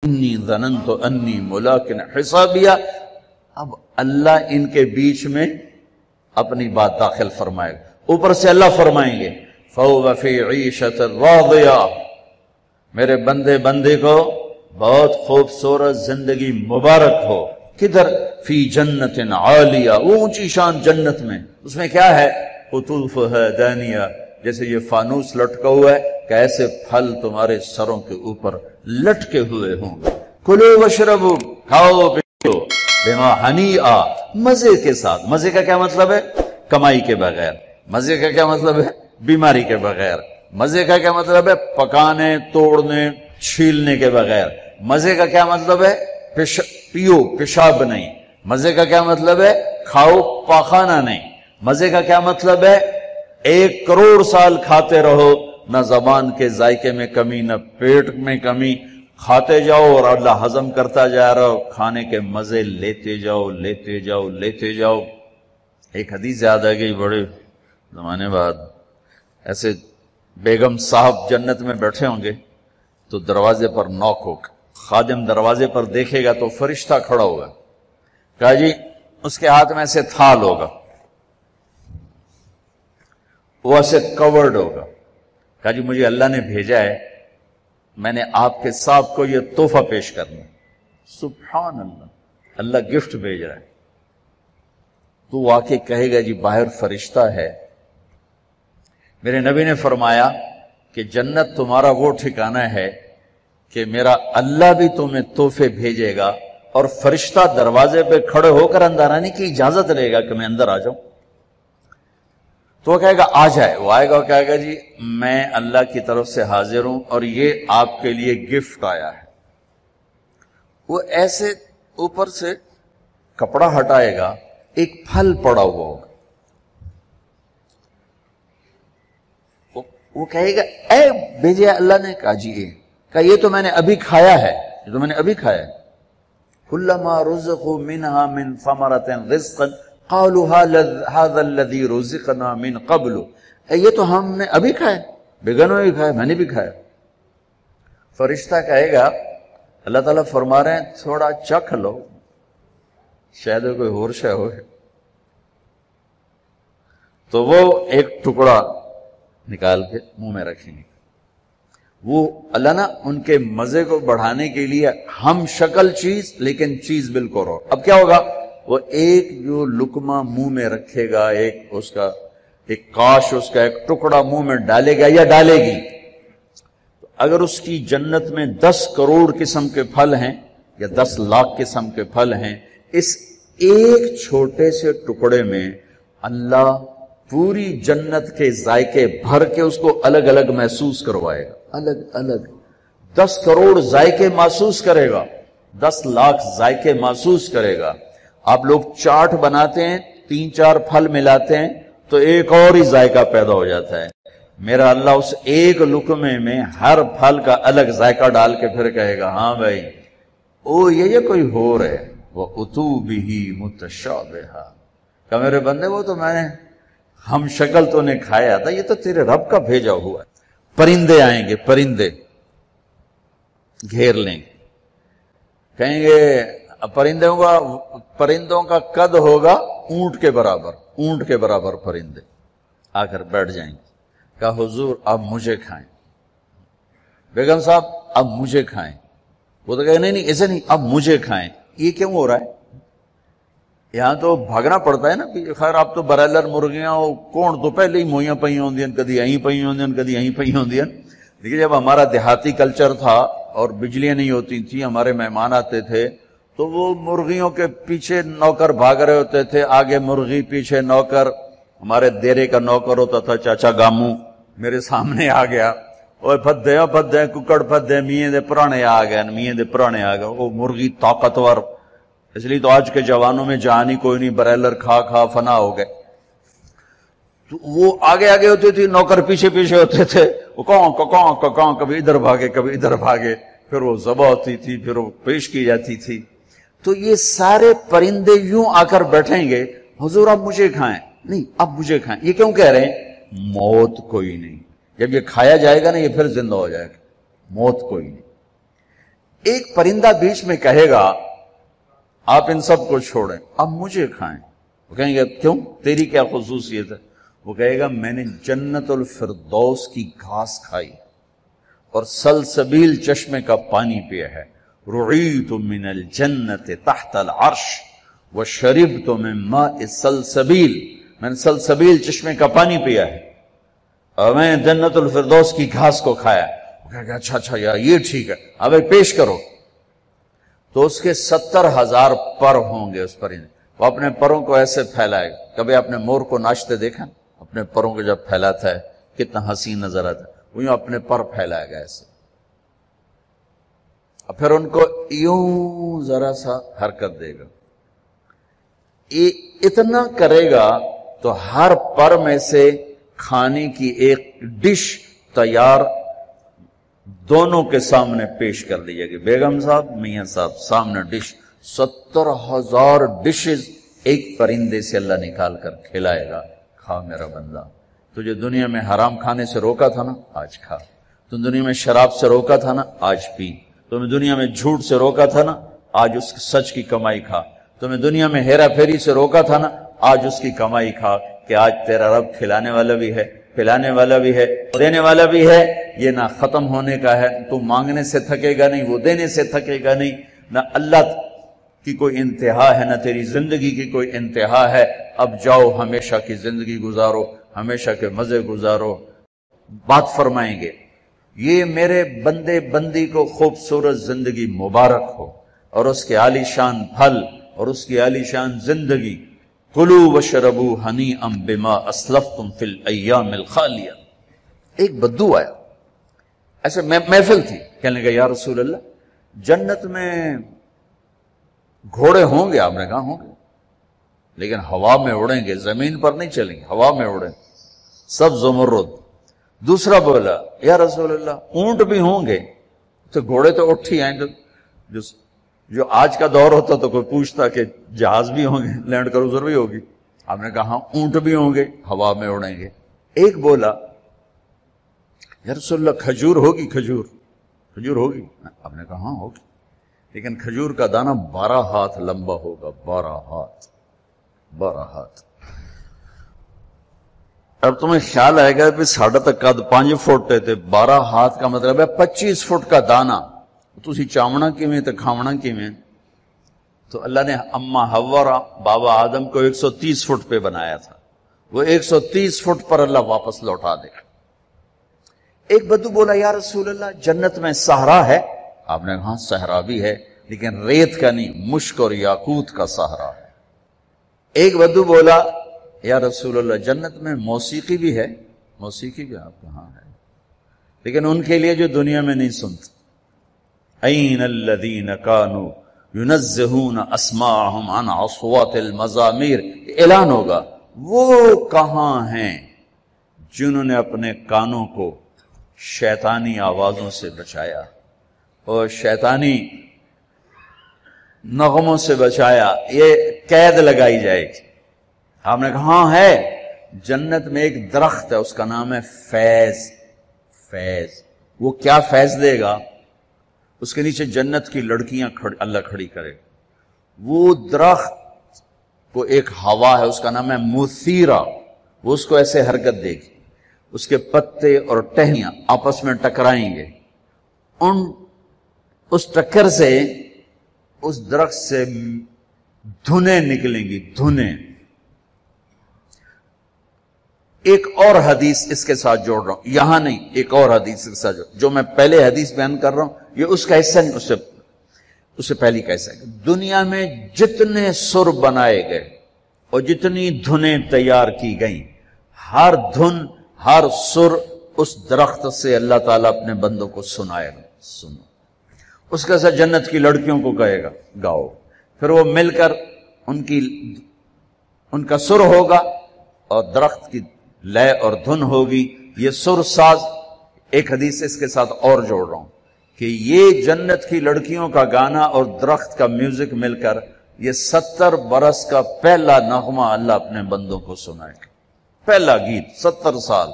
انی ظننت انی ملاقٍ حسابیہ۔ اب اللہ ان کے بیچ میں اپنی بات داخل فرمائے گا، اوپر سے اللہ فرمائیں گے فَهُوَ فِي عِيشَةٍ رَاضِيَةٍ، میرے بندے کو بہت خوبصورت زندگی مبارک ہو۔ کدھر؟ فی جنت عالیہ، وہ اونچی شان جنت میں، اس میں کیا ہے؟ قطوفها دانیہ، جیسے یہ فانوس لٹکا ہوا ہے کہ ایسے پھل تمہارے سروں کے اوپر لٹکے ہوئے ہوں گے۔ کلوا واشربوا، کھاؤ پیو، بما ہنیئا، مزے کے ساتھ۔ مزے کا کیا مطلب ہے؟ کمائی کے بغیر۔ مزے کا کیا مطلب ہے؟ بیماری کے بغیر۔ مزے کا کیا مطلب ہے؟ پکانے، توڑنے، چھیلنے کے بغیر۔ مزے کا کیا مطلب ہے؟ پیو، پیشاب نہیں۔ مزے کا کیا مطلب ہے؟ کھاؤ، پاخانہ نہیں۔ مزے کا کیا مطلب ہے؟ 1 کروڑ سال کھاتے رہو، نہ زبان کے ذائقے میں کمی، نہ پیٹ میں کمی، کھاتے جاؤ اور اللہ ہضم کرتا جا رہا ہو، کھانے کے مزے لیتے جاؤ لیتے جاؤ لیتے جاؤ۔ ایک حدیث یاد آ گئی بڑے زمانے بعد، ایسے بیگم صاحب جنت میں بیٹھے ہوں گے تو دروازے پر نوک ہوگا، خادم دروازے پر دیکھے گا تو فرشتہ کھڑا ہوگا، کہا جی اس کے ہاتھ میں ایسے تھال ہوگا، وہ ایسے کورڈ ہوگا، کہا جی مجھے اللہ نے بھیجا ہے، میں نے آپ کے صاحب کو یہ تحفہ پیش کرنا۔ سبحان اللہ، اللہ گفٹ بھیج رہا ہے۔ تو واقعی کہے گا جی باہر فرشتہ ہے۔ میرے نبی نے فرمایا کہ جنت تمہارا وہ ٹھکانہ ہے کہ میرا اللہ بھی تمہیں تحفے بھیجے گا اور فرشتہ دروازے پہ کھڑے ہو کر اندر آنے کی اجازت لے گا کہ میں اندر آ جاؤں۔ تو وہ کہے گا آ جائے، وہ آئے گا اور کہے گا جی میں اللہ کی طرف سے حاضر ہوں اور یہ آپ کے لیے گفٹ آیا ہے۔ وہ ایسے اوپر سے کپڑا ہٹائے گا، ایک پھل پڑا ہوا ہوگا، وہ کہے گا اے بھیجے اللہ نے؟ کہا جی کہا یہ تو میں نے ابھی کھایا ہے، یہ تو میں نے ابھی کھایا ہے۔ کلما رزقوا منها من ثمرة رزقا قالوا هذا الذي رزقنا من قبل، یہ تو ہم نے ابھی کھایا، بیگنوں نے کھایا، میں نے بھی کھایا۔ فرشتہ کہے گا اللہ تعالیٰ فرما رہے ہیں تھوڑا چکھ لو، شاید کوئی اور شے ہو۔ تو وہ ایک ٹکڑا نکال کے منہ میں رکھیں گے۔ وہ اللہ نا ان کے مزے کو بڑھانے کے لیے ہم شکل چیز لیکن چیز بالکل اور۔ اب کیا ہوگا؟ وہ ایک جو لقمہ منہ میں رکھے گا، اس کا ایک کاش، اس کا ایک ٹکڑا منہ میں ڈالے گا یا ڈالے گی، تو اگر اس کی جنت میں 10 کروڑ قسم کے پھل ہیں یا 10 لاکھ قسم کے پھل ہیں، اس ایک چھوٹے سے ٹکڑے میں اللہ پوری جنت کے ذائقے بھر کے اس کو الگ الگ محسوس کروائے گا، الگ الگ 10 کروڑ ذائقے محسوس کرے گا، 10 لاکھ ذائقے محسوس کرے گا۔ آپ لوگ چاٹ بناتے ہیں، 3-4 پھل ملاتے ہیں تو ایک اور ہی ذائقہ پیدا ہو جاتا ہے۔ میرا اللہ اس ایک لقمے میں ہر پھل کا الگ ذائقہ ڈال کے پھر کہے گا ہاں بھائی او یہ کوئی ہو رہے وَأُتُوا بِهِ مُتَشَابِهًا، کہ میرے بندے وہ تو میں نے ہم شکل تو نے کھایا تھا، یہ تو تیرے رب کا بھیجا ہوا ہے۔ پرندے آئیں گے، پرندے گھیر لیں گے، کہیں گے پرندوں کا قد ہوگا اونٹ کے برابر، اونٹ کے برابر پرندے آ کر بیٹھ جائیں گے، کہا حضور اب مجھے کھائیں، بیگم صاحب اب مجھے کھائیں۔ وہ تو کہے نہیں ایسے نہیں، اب مجھے کھائیں۔ یہ کیوں ہو رہا ہے؟ یہاں تو بھاگنا پڑتا ہے نا، خیر آپ تو برائلر مرغیاں کون تو پہلے ہی موئیاں پئی ہوندی ہیں، کدی یہیں پئی ہوندی ہیں، کدی یہیں پئی ہوندی ہیں۔ دیکھیے جب ہمارا دیہاتی کلچر تھا اور بجلیاں نہیں ہوتی تھیں، ہمارے مہمان آتے تھے تو وہ مرغیوں کے پیچھے نوکر بھاگ رہے ہوتے تھے، آگے مرغی پیچھے نوکر۔ ہمارے دیرے کا نوکر ہوتا تھا چاچا گامو، میرے سامنے آ گیا، اوے پھدے ککڑ پھدے میاں دے پرانے آ گئے، میاں دے پرانے آ گئے۔ وہ مرغی طاقتور، اس لیے تو آج کے جوانوں میں جان ہی کوئی نہیں، برائلر کھا کھا فنا ہو گئے۔ تو وہ آگے آگے ہوتی تھی، نوکر پیچھے پیچھے ہوتے تھے، وہ کوں کبھی ادھر بھاگے کبھی ادھر بھاگے، پھر وہ ذبح ہوتی تھی، پھر وہ پیش کی جاتی تھی۔ تو یہ سارے پرندے یوں آ کر بیٹھیں گے حضور اب مجھے کھائیں، نہیں اب مجھے کھائیں۔ یہ کیوں کہہ رہے ہیں؟ موت کوئی نہیں، جب یہ کھایا جائے گا نا یہ پھر زندہ ہو جائے گا، موت کوئی نہیں۔ ایک پرندہ بیچ میں کہے گا آپ ان سب کو چھوڑیں، اب مجھے کھائیں. وہ کہیں گے کیوں، تیری کیا خصوصیت ہے؟ وہ کہے گا میں نے جنت الفردوس کی گھاس کھائی اور سلسبیل چشمے کا پانی پیا ہے. رعیت من الجنت تحت العرش وشربت من ماء سلسبیل، میں نے سلسبیل چشمے کا پانی پیا ہے اور میں نے جنت الفردوس کی گھاس کو کھایا. وہ کہے گا اچھا یار یہ ٹھیک ہے، اب پیش کرو. تو اس کے 70,000 پر ہوں گے. اس پرندے وہ اپنے پروں کو ایسے پھیلائے گا. کبھی آپ نے مور کو ناچتے دیکھا؟ اپنے پروں کو جب پھیلاتا ہے کتنا حسین نظر آتا ہے. وہ یوں اپنے پر پھیلائے گا ایسے، اور پھر ان کو یوں ذرا سا حرکت دے گا. اتنا کرے گا تو ہر پر میں سے کھانے کی ایک ڈش تیار دونوں کے سامنے پیش کر دی جائے گی. بیگم صاحب، میاں صاحب، سامنے ڈش. 70,000 ڈشز ایک پرندے سے اللہ نکال کر کھلائے گا. کھا میرا بندہ، تجھے دنیا میں حرام کھانے سے روکا تھا نا، آج کھا. تم دنیا میں شراب سے روکا تھا نا، آج پی. تمہیں دنیا میں جھوٹ سے روکا تھا نا، آج اس سچ کی کمائی کھا. تمہیں دنیا میں ہیرا پھیری سے روکا تھا نا، آج اس کی کمائی کھا. کہ آج تیرا رب کھلانے والا بھی ہے، پلانے والا بھی ہے، دینے والا بھی ہے. یہ نہ ختم ہونے کا ہے، تو مانگنے سے تھکے گا نہیں، وہ دینے سے تھکے گا نہیں. نہ اللہ کی کوئی انتہا ہے، نہ تیری زندگی کی کوئی انتہا ہے. اب جاؤ ہمیشہ کی زندگی گزارو، ہمیشہ کے مزے گزارو. بات فرمائیں گے یہ میرے بندے بندی کو خوبصورت زندگی مبارک ہو اور اس کے عالی شان پھل اور اس کی عالی شان زندگی. کلوا واشربوا ہنیئا بما اسلفتم فی الایام الخالیہ. ایک بدو آیا، ایسے محفل تھی، کہنے لگا یا رسول اللہ جنت میں گھوڑے ہوں گے؟ آپ نے کہا ہوں گے، لیکن ہوا میں اڑیں گے، زمین پر نہیں چلیں گے، ہوا میں اڑیں، سب زمرد. دوسرا بولا یا رسول اللہ اونٹ بھی ہوں گے؟ تو گھوڑے تو اٹھ ہی آئیں گے. جو آج کا دور ہوتا تو کوئی پوچھتا کہ جہاز بھی ہوں گے، لینڈ کروزر بھی ہوگی. آپ نے کہا اونٹ بھی ہوں گے، ہوا میں اڑیں گے. ایک بولا یا رسول اللہ کھجور ہوگی؟ کھجور ہوگی؟ آپ نے کہا ہاں ہوگی، لیکن کھجور کا دانہ 12 ہاتھ لمبا ہوگا. 12 ہاتھ. اب تمہیں خیال آئے گا بھی ساڑھا تک قد 5 فٹ ہے، 12 ہاتھ کا مطلب ہے 25 فٹ کا دانہ. تسی چاونا کیویں تے کھاونا کیویں؟ تو اللہ نے اما حوا بابا آدم کو 130 فٹ پہ بنایا تھا، وہ 130 فٹ پر اللہ واپس لوٹا دے. ایک بدو بولا یا رسول اللہ جنت میں صحرا ہے؟ آپ نے کہا صحرا بھی ہے، لیکن ریت کا نہیں، مشک اور یاقوت کا صحرا ہے. ایک بدو بولا یا رسول اللہ جنت میں موسیقی بھی ہے؟ موسیقی بھی آپ کہاں ہے، لیکن ان کے لیے جو دنیا میں نہیں سنتے. این الذین کانوا ینزہون اسماعہم عن اصوات المزامیر. اعلان ہوگا وہ کہاں ہیں جنہوں نے اپنے کانوں کو شیطانی آوازوں سے بچایا اور شیطانی نغموں سے بچایا. یہ قید لگائی جائے گی. آپ نے کہا ہاں ہے. جنت میں ایک درخت ہے، اس کا نام ہے فیض. وہ کیا فیض دے گا؟ اس کے نیچے جنت کی لڑکیاں اللہ کھڑی کرے گا. وہ درخت کو ایک ہوا ہے، اس کا نام ہے مثیرہ. وہ اس کو ایسے حرکت دے گی، اس کے پتے اور ٹہنیاں آپس میں ٹکرائیں گے. اس ٹکر سے اس درخت سے دھنیں نکلیں گی، دھنیں. ایک اور حدیث اس کے ساتھ جوڑ رہا ہوں، یہاں نہیں، ایک اور حدیث کے ساتھ جو میں پہلے حدیث بیان کر رہا ہوں یہ اس کا حصہ نہیں، اس سے پہلی کا حصہ ہے. دنیا میں جتنے سر بنائے گئے اور جتنی دھنیں تیار کی گئیں، ہر دھن ہر سر اس درخت سے اللہ تعالیٰ اپنے بندوں کو سنائے گا. سنو. اس کے ساتھ جنت کی لڑکیوں کو کہے گا گاؤ. پھر وہ مل کر ان کا سر ہوگا اور درخت کی لے اور دھن ہوگی. یہ سر ساز. ایک حدیث اس کے ساتھ اور جوڑ رہا ہوں کہ یہ جنت کی لڑکیوں کا گانا اور درخت کا میوزک مل کر یہ 70 برس کا پہلا نغمہ اللہ اپنے بندوں کو سنائے گا. پہلا گیت 70 سال